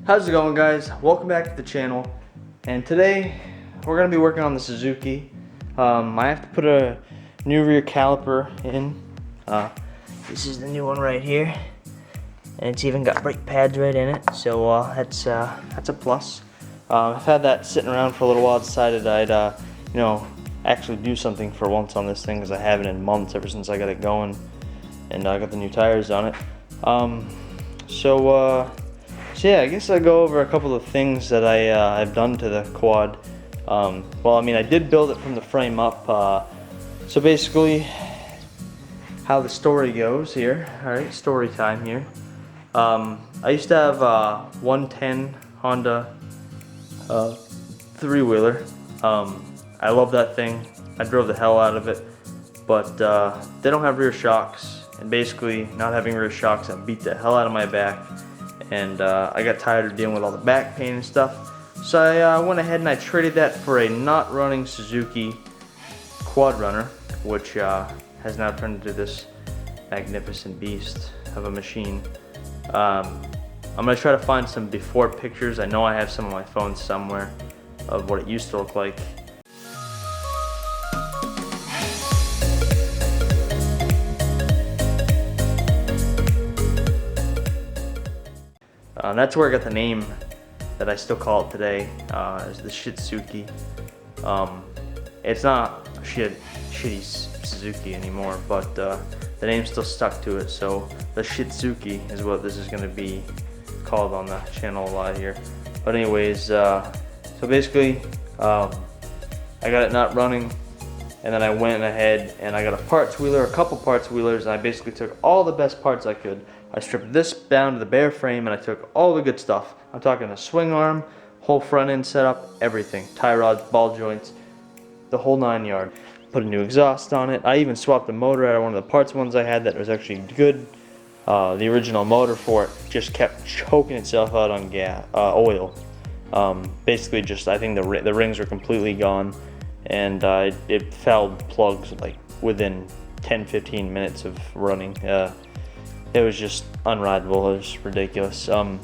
How's it going, guys? Welcome back to the channel. And today we're gonna be working on the Shitzuki. I have to put a new rear caliper in. This is the new one right here, and it's even got brake pads right in it. So that's a plus. I've had that sitting around for a little while. Decided I'd actually do something for once on this thing because I haven't in months ever since I got it going, and I got the new tires on it. So yeah, I guess I'll go over a couple of things that I've done to the quad. Well, I mean, I did build it from the frame up. So basically, how the story goes here. All right, story time here. I used to have 110 Honda three-wheeler. I love that thing. I drove the hell out of it, but they don't have rear shocks, and basically, not having rear shocks, I beat the hell out of my back. And I got tired of dealing with all the back pain and stuff, so I went ahead and I traded that for a not running Suzuki quad runner, which has now turned into this magnificent beast of a machine. I'm gonna try to find some before pictures. I know I have some on my phone somewhere of what it used to look like. That's where I got the name that I still call it today, is the Shitzuki. It's not a shitty Suzuki anymore, but the name still stuck to it, so the Shitzuki is what this is going to be called on the channel a lot here. But anyways, so basically, I got it not running, and then I went ahead and I got a parts wheeler, a couple parts wheelers, and I basically took all the best parts I could. I stripped this down to the bare frame, and I took all the good stuff. I'm talking the swing arm, whole front end setup, everything. Tie rods, ball joints, the whole 9 yards. Put a new exhaust on it. I even swapped the motor out of one of the parts ones I had that was actually good. The original motor for it just kept choking itself out on oil. Basically just, I think the rings were completely gone, and it fouled plugs like within 10-15 minutes of running. It was just unrideable. It was ridiculous. So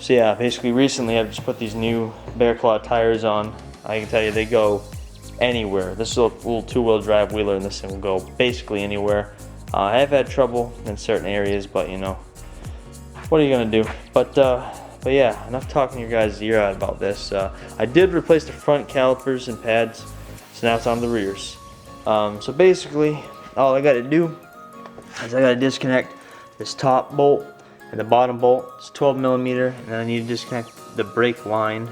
yeah, basically recently I've just put these new Bear Claw tires on. I can tell you they go anywhere. This is a little two-wheel drive wheeler, and this thing will go basically anywhere. I have had trouble in certain areas, but you know, what are you gonna do? But yeah, enough talking your guys' ear out about this. I did replace the front calipers and pads, so now it's on the rears. So basically, all I gotta do is I gotta disconnect this top bolt and the bottom bolt. It's 12mm, and then I need to disconnect the brake line,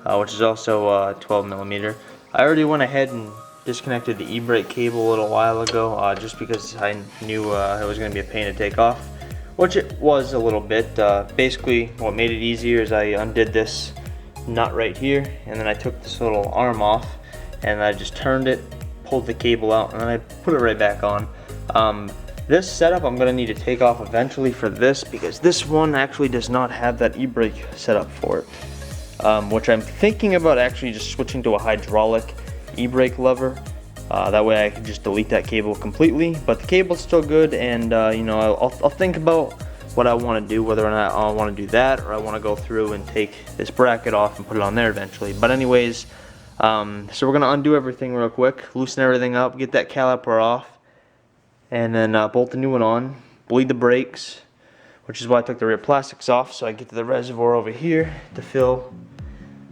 which is also 12mm. I already went ahead and disconnected the e-brake cable a little while ago, just because I knew it was going to be a pain to take off, which it was a little bit. Basically, what made it easier is I undid this nut right here, and then I took this little arm off, and I just turned it, pulled the cable out, and then I put it right back on. This setup I'm going to need to take off eventually for this, because this one actually does not have that e-brake setup for it, which I'm thinking about actually just switching to a hydraulic e-brake lever. That way I can just delete that cable completely, but the cable's still good, and you know, I'll think about what I want to do, whether or not I want to do that, or I want to go through and take this bracket off and put it on there eventually. But anyways, so we're going to undo everything real quick, loosen everything up, get that caliper off, and then bolt the new one on, bleed the brakes, which is why I took the rear plastics off, so I get to the reservoir over here to fill.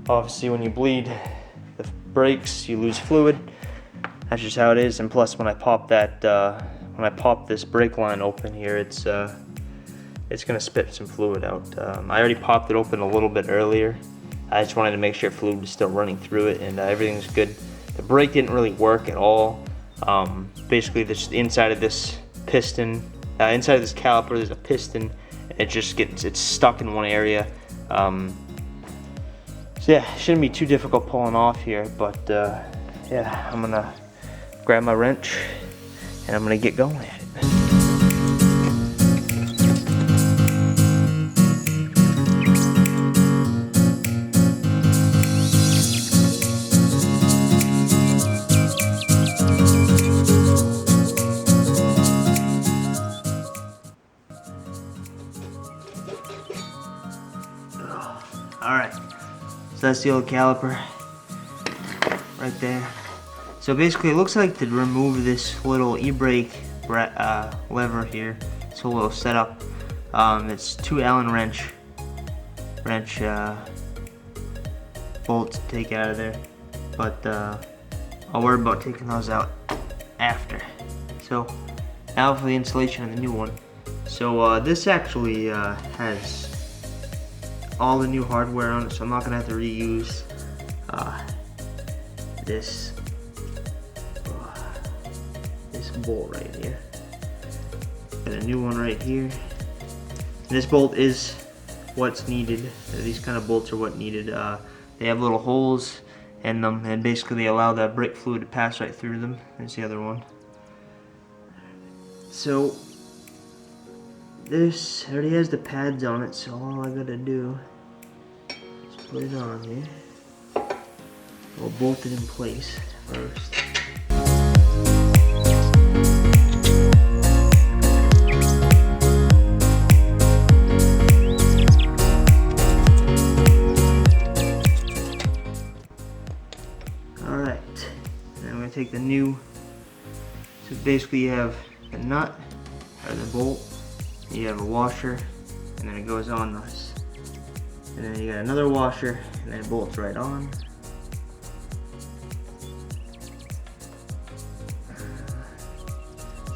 Obviously when you bleed the brakes, you lose fluid. That's just how it is. And plus, when I pop this brake line open here, it's gonna spit some fluid out. I already popped it open a little bit earlier. I just wanted to make sure fluid was still running through it, and everything's good. The brake didn't really work at all. Basically, this inside of this piston, inside of this caliper, there's a piston, and it's stuck in one area. So yeah, it shouldn't be too difficult pulling off here, but yeah, I'm gonna grab my wrench and I'm gonna get going at it. Alright, so that's the old caliper right there. So basically it looks like to remove this little e-brake lever here, it's a little setup. It's 2 Allen wrench bolts to take out of there, but I'll worry about taking those out after. So now for the installation of the new one. So this actually has all the new hardware on it, so I'm not gonna have to reuse this bolt right here. Got a new one right here. And this bolt is what's needed. These kind of bolts are what needed. They have little holes in them, and basically they allow the brake fluid to pass right through them. There's the other one. So this already has the pads on it, so all I gotta do is put it on here. We'll bolt it in place first. Alright, and I'm going to take the new, so basically you have the nut, or the bolt, you have a washer, and then it goes on this. And then you got another washer, and then it bolts right on.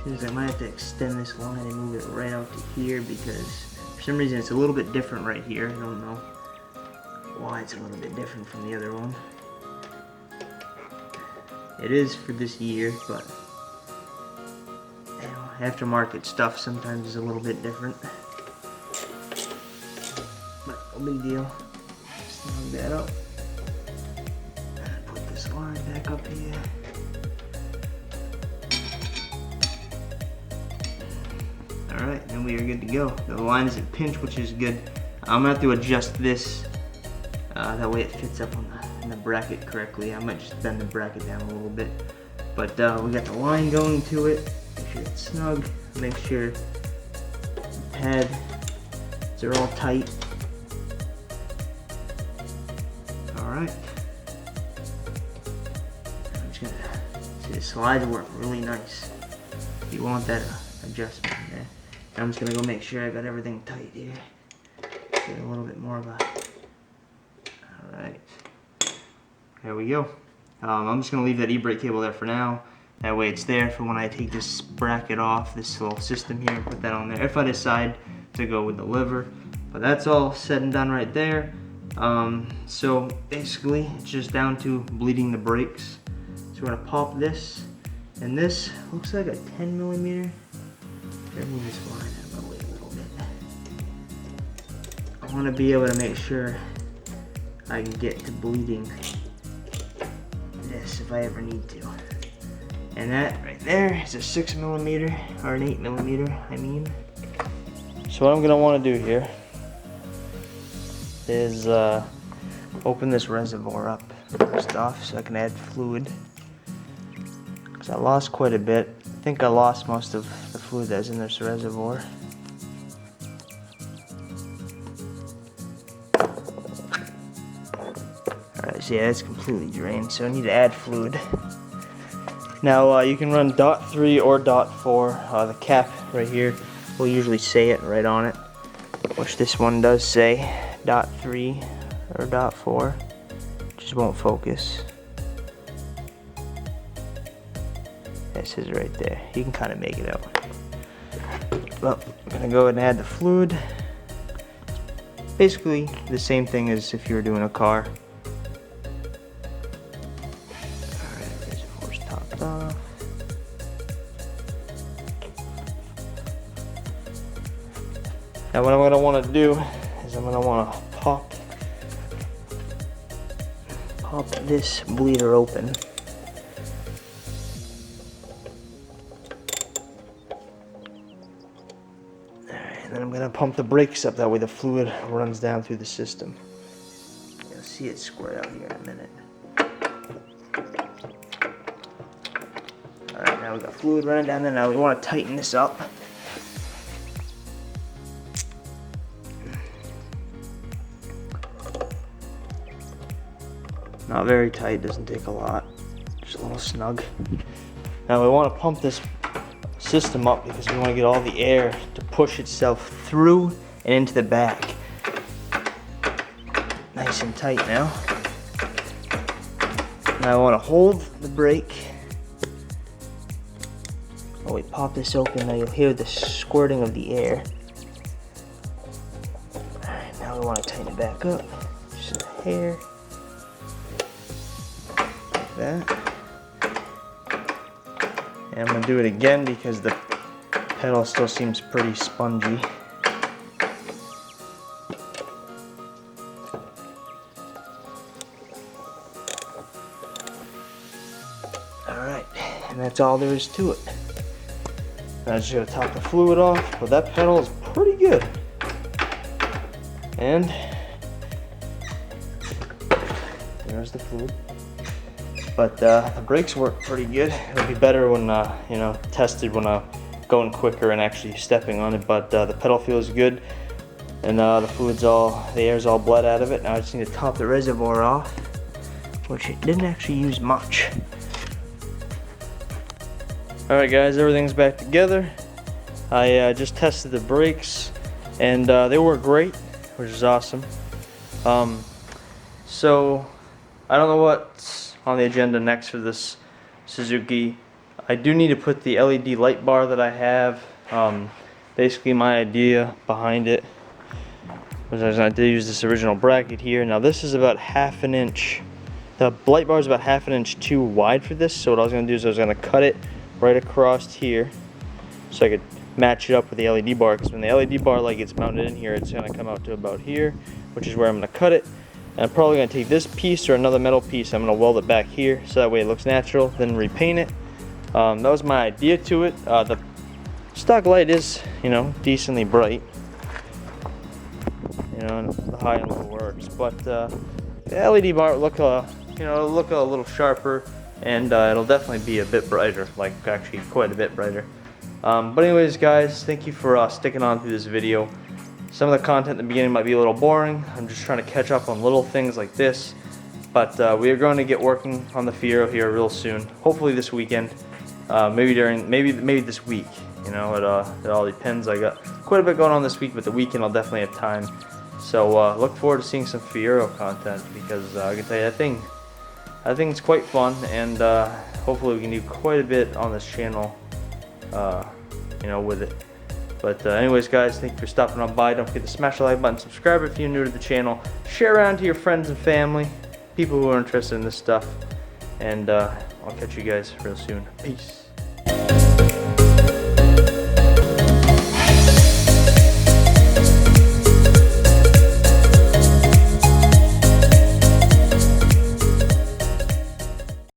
Seems I might have to extend this line and move it right out to here because for some reason it's a little bit different right here. I don't know why it's a little bit different from the other one. It is for this year, but you know, aftermarket stuff sometimes is a little bit different. But no big deal. Snug that up. Put this line back up here. Alright, then we are good to go. The line isn't pinched, which is good. I'm gonna have to adjust this that way it fits up on the bracket correctly. I might just bend the bracket down a little bit. But we got the line going to it. Make sure it's snug. Make sure the pads are all tight. Alright. I'm just gonna see the slides work really nice. You want that adjustment there. And I'm just gonna go make sure I got everything tight here. Get a little bit more of a. Alright. There we go. I'm just gonna leave that e-brake cable there for now. That way it's there for when I take this bracket off, this little system here, and put that on there. If I decide to go with the lever. But that's all said and done right there. So basically it's just down to bleeding the brakes. So we're gonna pop this. And this looks like a 10 millimeter. Move this line out of my way a little bit. I want to be able to make sure I can get to bleeding this if I ever need to. And that right there is a 6 millimeter, or an 8 millimeter, I mean. So what I'm going to want to do here is open this reservoir up first off so I can add fluid. Because I lost quite a bit. I think I lost most of the fluid that's in this reservoir. Alright, so yeah, it's completely drained, so I need to add fluid. Now you can run .3 or .4. The cap right here will usually say it right on it, which this one does say .3 or .4. Just won't focus. It says right there. You can kind of make it out. Well, I'm gonna go ahead and add the fluid. Basically the same thing as if you were doing a car. Alright, reservoir's topped off. Now what I'm gonna want to do is I'm gonna want to pop this bleeder open. And then I'm going to pump the brakes up, that way the fluid runs down through the system. You'll see it squirt out here in a minute. Alright, now we got fluid running down there. Now we want to tighten this up. Not very tight, doesn't take a lot. Just a little snug. Now we want to pump this system up because we want to get all the air to push itself through and into the back. Nice and tight now. Now I want to hold the brake. Oh, we pop this open, now you'll hear the squirting of the air. Alright, now we want to tighten it back up. Just a hair. Like that. And I'm going to do it again because the pedal still seems pretty spongy. Alright, and that's all there is to it. Now I just got to top the fluid off, but that pedal is pretty good. And there's the fluid. But the brakes work pretty good. It'll be better when, you know, tested when going quicker and actually stepping on it. But the pedal feels good, and the air's all bled out of it. Now I just need to top the reservoir off, which it didn't actually use much. All right, guys, everything's back together. I just tested the brakes, and they work great, which is awesome. So I don't know what's on the agenda next for this Suzuki. I do need to put the LED light bar that I have. Basically my idea behind it was I did use this original bracket here. Now this is about 1/2 inch. The light bar is about 1/2 inch too wide for this, so what I was going to do is I was going to cut it right across here so I could match it up with the LED bar, because when the LED bar light gets mounted in here, it's going to come out to about here, which is where I'm going to cut it. And I'm probably going to take this piece or another metal piece, I'm going to weld it back here so that way it looks natural, then repaint it. That was my idea to it. The stock light is, you know, decently bright. You know, and the high and low works, but the LED bar will look, you know, it'll look a little sharper, and it'll definitely be a bit brighter, like actually quite a bit brighter. But anyways, guys, thank you for sticking on through this video. Some of the content in the beginning might be a little boring. I'm just trying to catch up on little things like this. But we are going to get working on the Fiero here real soon. Hopefully this weekend. Maybe this week. You know, it all depends. I got quite a bit going on this week, but the weekend I'll definitely have time. So look forward to seeing some Fiero content, because I can tell you I think it's quite fun, and hopefully we can do quite a bit on this channel, you know, with it. But anyways, guys, thank you for stopping on by. Don't forget to smash the like button, subscribe if you're new to the channel, share around to your friends and family, people who are interested in this stuff, and I'll catch you guys real soon. Peace.